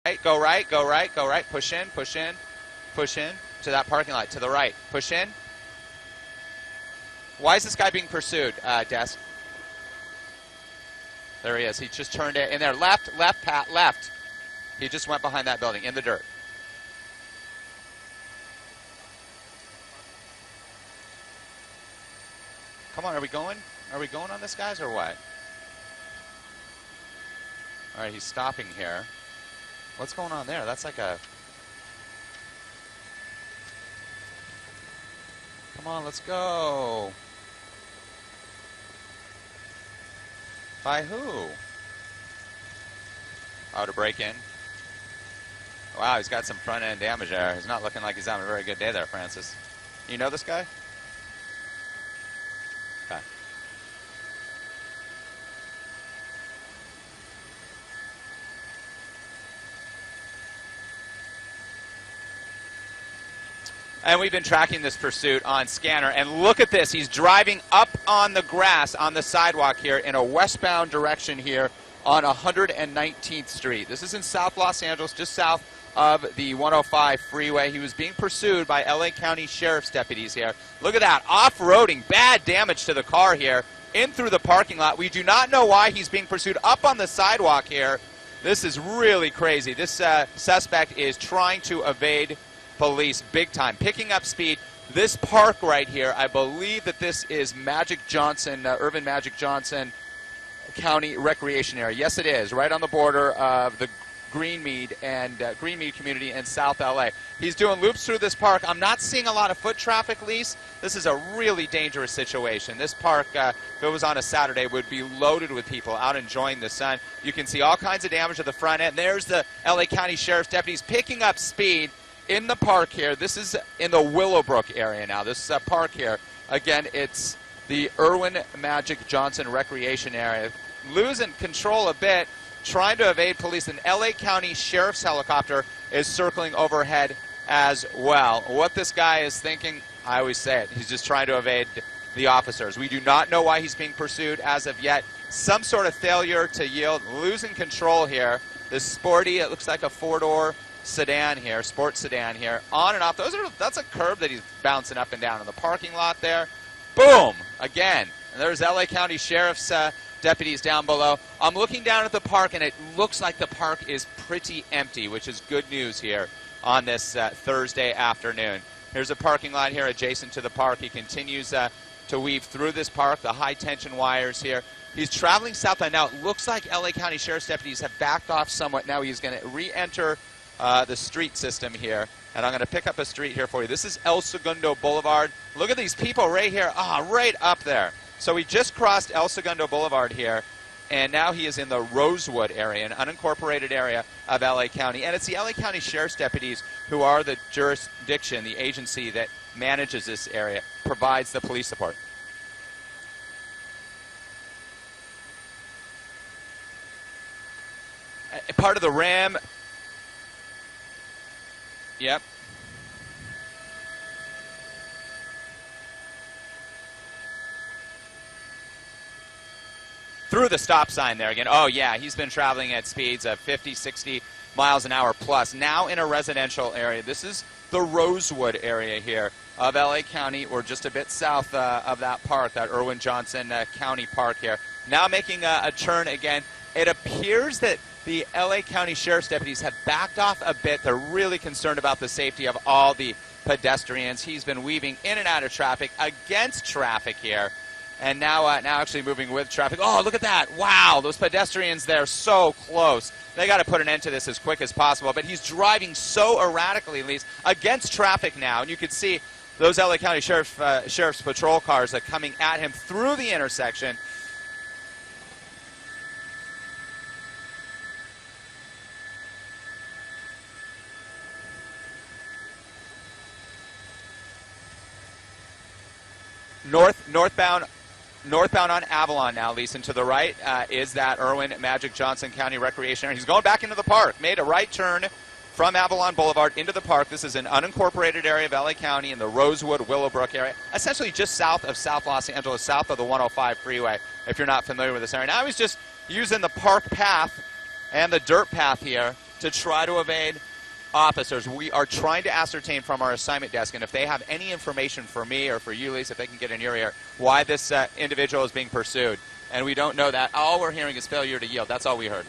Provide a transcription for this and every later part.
Right, go right, go right, go right. Push in, push in, push in to that parking lot. To the right. Push in. Why is this guy being pursued, Des? There he is. He just turned it in there. Left, left, Pat, left. He just went behind that building in the dirt. Come on, are we going? Are we going on this, guys, or what? All right, he's stopping here. What's going on there? That's like a... Come on, let's go. By who? Oh, to break in. Wow, he's got some front-end damage there. He's not looking like he's having a very good day there, Francis. You know this guy? Okay. And we've been tracking this pursuit on scanner, and look at this. He's driving up on the grass on the sidewalk here in a westbound direction here on 119th Street. This is in South Los Angeles, just south of the 105 freeway. He was being pursued by LA County Sheriff's deputies here. Look at that, off-roading, bad damage to the car here, in through the parking lot. We do not know why he's being pursued up on the sidewalk here. This is really crazy. This suspect is trying to evade police big time, picking up speed. This park right here, I believe that this is Magic Johnson, Irvin Magic Johnson County Recreation Area. Yes, it is, right on the border of the Greenmead community in South LA. He's doing loops through this park. I'm not seeing a lot of foot traffic, Lise. This is a really dangerous situation. This park, if it was on a Saturday, would be loaded with people out enjoying the sun. You can see all kinds of damage at the front end. There's the LA County Sheriff's deputies picking up speed in the park here. This is in the Willowbrook area now. This park here, again, it's the Irwin Magic Johnson Recreation Area. Losing control a bit, trying to evade police. An LA County Sheriff's helicopter is circling overhead as well. What this guy is thinking, I always say it, he's just trying to evade the officers. We do not know why he's being pursued as of yet. Some sort of failure to yield, losing control here. This sporty, it looks like a four-door sedan here, sports sedan here, on and off. That's a curb that he's bouncing up and down in the parking lot there. Boom! Again. And there's LA County Sheriff's deputies down below. I'm looking down at the park, and it looks like the park is pretty empty, which is good news here on this Thursday afternoon. Here's a parking lot here adjacent to the park. He continues to weave through this park, the high-tension wires here. He's traveling southbound. Now, it looks like LA County Sheriff's deputies have backed off somewhat. Now he's going to re-enter the street system here, and I'm going to pick up a street here for you. This is El Segundo Boulevard. Look at these people right here, right up there. So we just crossed El Segundo Boulevard here, and now he is in the Rosewood area, an unincorporated area of LA County. And it's the LA County Sheriff's deputies who are the jurisdiction, the agency that manages this area, provides the police support. Part of the RAM. Yep. Through the stop sign there again. Oh, yeah, he's been traveling at speeds of 50, 60 miles an hour plus. Now in a residential area. This is the Rosewood area here of LA County. We're just a bit south of that park, that Irwin Johnson County Park here. Now making a turn again. It appears that the LA County Sheriff's deputies have backed off a bit. They're really concerned about the safety of all the pedestrians. He's been weaving in and out of traffic, against traffic here, and now actually moving with traffic. Oh, look at that. Wow, those pedestrians there so close. They got to put an end to this as quick as possible, but he's driving so erratically, Lise, against traffic now, and you can see those LA County Sheriff's patrol cars are coming at him through the intersection. Northbound on Avalon now, Lisa. And to the right is that Irwin Magic Johnson County Recreation Area. He's going back into the park. Made a right turn from Avalon Boulevard into the park. This is an unincorporated area of LA County in the Rosewood, Willowbrook area, essentially just south of South Los Angeles, south of the 105 freeway, if you're not familiar with this area. Now he's just using the park path and the dirt path here to try to evade officers. We are trying to ascertain from our assignment desk, and if they have any information for me or for you, Lisa, if they can get in your ear, why this individual is being pursued. And we don't know that. All we're hearing is failure to yield. That's all we heard.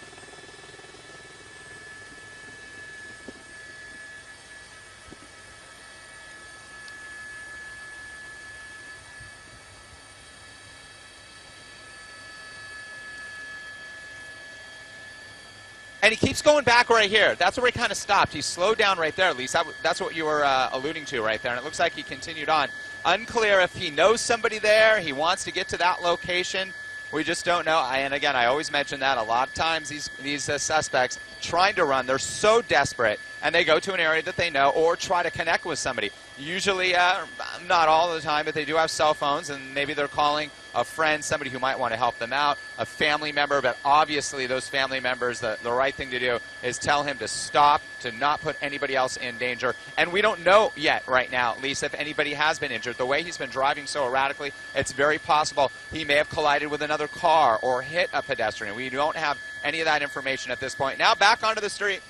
And he keeps going back right here. That's where he kind of stopped. He slowed down right there, at least. That's what you were alluding to right there. And it looks like he continued on. Unclear if he knows somebody there. He wants to get to that location. We just don't know. And again, I always mention that a lot of times these suspects trying to run, they're so desperate, and they go to an area that they know or try to connect with somebody. Usually, not all the time, but they do have cell phones, and maybe they're calling a friend, somebody who might want to help them out, a family member, but obviously those family members, the right thing to do is tell him to stop, to not put anybody else in danger. And we don't know yet right now, at least, if anybody has been injured. The way he's been driving so erratically, it's very possible he may have collided with another car or hit a pedestrian. We don't have any of that information at this point. Now back onto the street.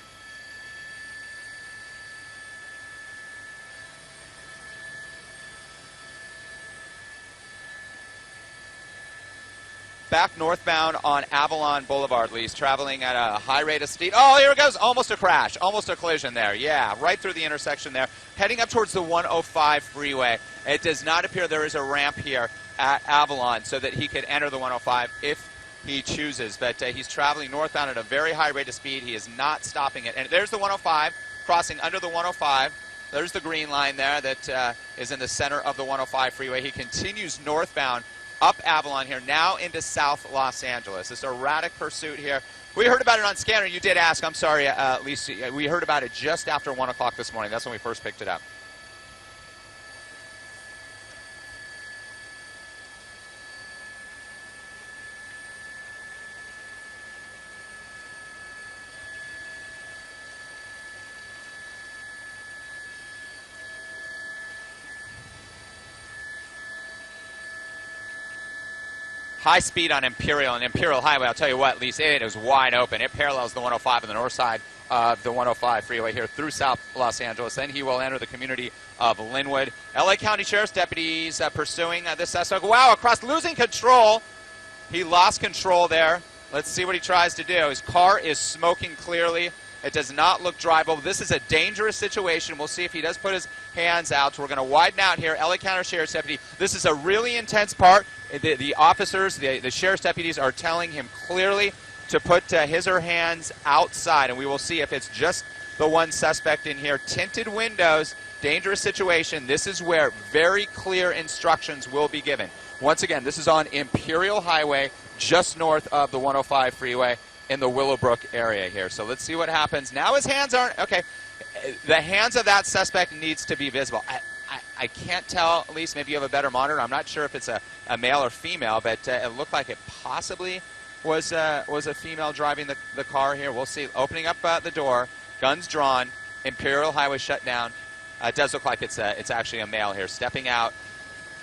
Back northbound on Avalon Boulevard, Lee's traveling at a high rate of speed. Oh, here it goes. Almost a crash. Almost a collision there. Yeah, right through the intersection there. Heading up towards the 105 freeway. It does not appear there is a ramp here at Avalon so that he could enter the 105 if he chooses. But he's traveling northbound at a very high rate of speed. He is not stopping it. And there's the 105, crossing under the 105. There's the green line there that is in the center of the 105 freeway. He continues northbound up Avalon here, now into South Los Angeles. This erratic pursuit here. We heard about it on Scanner. You did ask. I'm sorry, Lisa. We heard about it just after 1 o'clock this morning. That's when we first picked it up. High speed on Imperial and Imperial Highway. I'll tell you what, Lisa, it is wide open. It parallels the 105 on the north side of the 105 freeway here through South Los Angeles. Then he will enter the community of Linwood. LA County Sheriff's deputies pursuing this suspect. Wow, losing control. He lost control there. Let's see what he tries to do. His car is smoking clearly. It does not look drivable. This is a dangerous situation. We'll see if he does put his hands out. So we're going to widen out here. LA County Sheriff's deputy. This is a really intense part. The officers, the sheriff's deputies are telling him clearly to put his or her hands outside, and we will see if it's just the one suspect in here. Tinted windows, dangerous situation. This is where very clear instructions will be given. Once again, this is on Imperial Highway, just north of the 105 freeway in the Willowbrook area here. So let's see what happens. Now his hands aren't, okay, the hands of that suspect needs to be visible. I can't tell, at least maybe you have a better monitor. I'm not sure if it's a male or female, but it looked like it possibly was a female driving the car here. We'll see. Opening up the door, guns drawn, Imperial Highway shut down. It does look like it's actually a male here. Stepping out,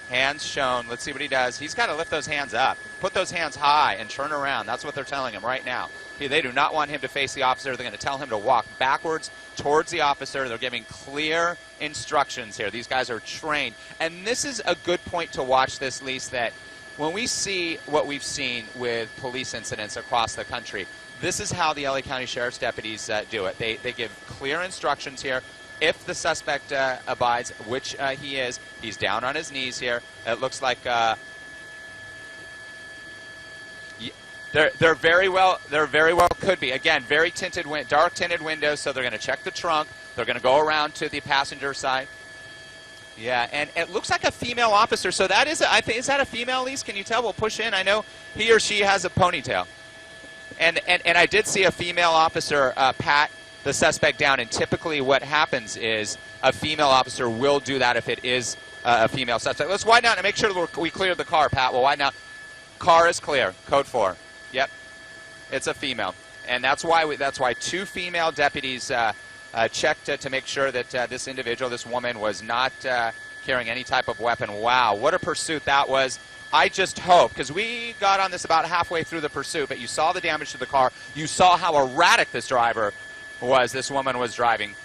hands shown. Let's see what he does. He's got to lift those hands up. Put those hands high and turn around. That's what they're telling him right now. They do not want him to face the officer. They're going to tell him to walk backwards towards the officer. They're giving clear instructions here. These guys are trained. And this is a good point to watch this, Lise, that when we see what we've seen with police incidents across the country, this is how the LA County Sheriff's deputies do it. They give clear instructions here. If the suspect abides, which he is, he's down on his knees here. It looks like they're very well could be. Again, very tinted, dark tinted windows. So they're going to check the trunk. They're going to go around to the passenger side. Yeah, and it looks like a female officer. So that is, I think, is that a female, Lise? Can you tell? We'll push in. I know he or she has a ponytail. And I did see a female officer pat the suspect down, and typically what happens is a female officer will do that if it is a female suspect. Let's widen out and make sure we clear the car, Pat. We'll widen out. Car is clear. Code 4. Yep, it's a female, and that's why two female deputies checked to make sure that this individual, this woman, was not carrying any type of weapon. Wow, what a pursuit that was. I just hope, because we got on this about halfway through the pursuit, but you saw the damage to the car. You saw how erratic this driver this woman was driving.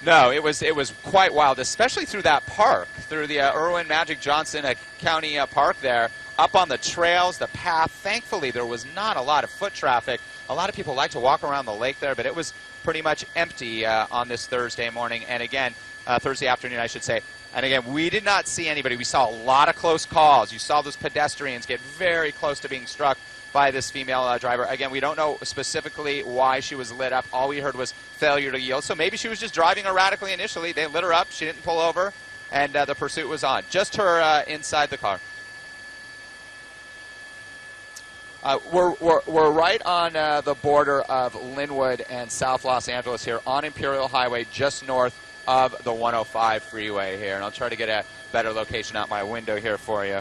No, it was quite wild, especially through that park, through the Irwin Magic Johnson County Park there, up on the trails, the path. Thankfully, there was not a lot of foot traffic. A lot of people like to walk around the lake there, but it was pretty much empty on this Thursday morning, and again, Thursday afternoon, I should say. And again, we did not see anybody. We saw a lot of close calls. You saw those pedestrians get very close to being struck by this female driver. Again, we don't know specifically why she was lit up. All we heard was failure to yield. So maybe she was just driving erratically initially. They lit her up. She didn't pull over, and the pursuit was on. Just her inside the car. We're right on the border of Linwood and South Los Angeles here on Imperial Highway, just north of the 105 freeway here. And I'll try to get a better location out my window here for you.